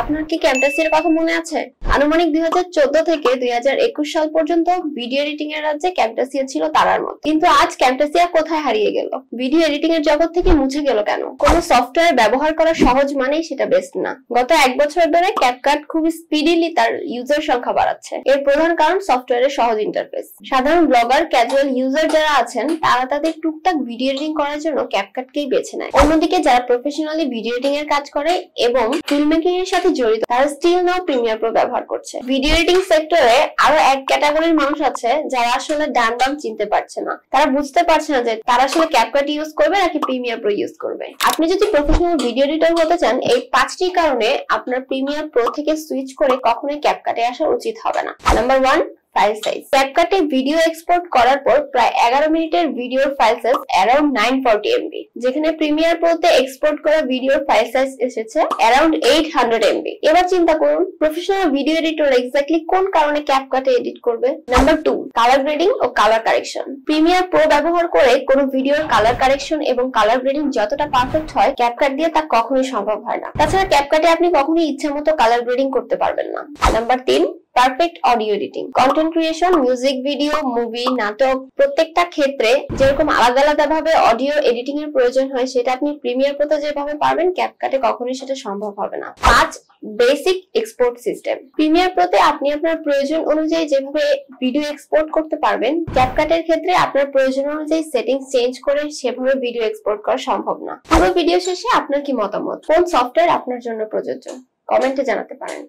আপনার কি ক্যামটাসির কথা মনে আছে? আনুমানিক 2014 থেকে 2021 সাল পর্যন্ত ভিডিও এডিটিং এর রাজ্যে ক্যামটাসিয়া ছিল তারার মতো। কিন্তু আজ ক্যামটাসিয়া কোথায় হারিয়ে গেল? ভিডিও এডিটিং এর জগৎ থেকে মুছে গেল কেন? কোন সফটওয়্যার ব্যবহার করা সহজ মানেই সেটা বেস্ট না। গত 1 বছর ধরে ক্যাপকাট খুব স্পিডিলি তার ইউজার সংখ্যা বাড়াচ্ছে। এর প্রধান কারণ সফটওয়্যারের সহজ ইন্টারফেস। সাধারণ ব্লগার, ক্যাজুয়াল ইউজার যারা আছেন তারা তাদের টুকটাক ভিডিও এডিটিং করার জন্য ক্যাপকাটকেই বেছে নেয়। অন্যদিকে যারা প্রফেশনালি ভিডিও এডিটিং এর কাজ করে এবং ফিল্ম মেকিং এর সাথে জড়িত তারা স্টিল নাও প্রিমিয়ার প্রো ব্যবহার করছে। ভিডিও এডিটিং সেক্টরে আরো এক ক্যাটাগরির মানুষ আছে যারা আসলে ডান বাম চিনতে পারছে না। তারা বুঝতে পারছে না যে তারা আসলে ক্যাপকাট ইউজ করবে নাকি প্রিমিয়ার প্রো ইউজ করবে। আপনি যদি প্রফেশনাল ভিডিও এডিটর হতে চান, এই 5টি কারণে আপনার প্রিমিয়ার প্রো থেকে সুইচ করে কখনোই ক্যাপকাটে আসা উচিত হবে না। Number 1, file size. ক্যাপকাটে ভিডিও এক্সপোর্ট করার পর প্রায় 11 মিনিটের ভিডিওর ফাইল সাইজ অ্যারাউন্ড 940 MB, যেখানে প্রিমিয়ার প্রোতে এক্সপোর্ট করা ভিডিওর ফাইল সাইজ এসেছে অ্যারাউন্ড 800 MB। এবার চিন্তা করুন প্রফেশনাল ভিডিও এডিটর এক্স্যাক্টলি কোন কারণে ক্যাপকাটে এডিট করবে। নাম্বার 2, কালার গ্রেডিং ও কালার কারেকশন। প্রিমিয়ার প্রো ব্যবহার করে কোন ভিডিওর কালার কারেকশন এবং কালার গ্রেডিং যতটা পারফেক্ট হয় ক্যাপকাট দিয়ে তা কখনোই সম্ভব হয় না। তাছাড়া ক্যাপকাটে আপনি কখনোই ইচ্ছামতো কালার গ্রেডিং করতে পারবেন না। Number 3, perfect audio editing. Content creation, music video, movie, নাটক প্রত্যেকটা ক্ষেত্রে যেরকম আলাদা আলাদা ভাবে অডিও এডিটিং এর প্রয়োজন হয় সেটা আপনি প্রিমিয়ার প্রোতে যেভাবে পারবেন ক্যাপকাটে কখনোই সেটা সম্ভব হবে না। 5, বেসিক এক্সপোর্ট সিস্টেম। প্রিমিয়ার প্রোতে আপনি আপনার প্রয়োজন অনুযায়ী যেভাবে ভিডিও এক্সপোর্ট করতে পারবেন, ক্যাপকাটের ক্ষেত্রে আপনার প্রয়োজন অনুযায়ী সেটিংস চেঞ্জ করে সেভাবে ভিডিও এক্সপোর্ট করা সম্ভব না। পুরো ভিডিও শেষে আপনার কি মতামত? কোন সফটওয়্যার আপনার জন্য প্রযোজ্য? কমেন্টে জানাতে পারেন।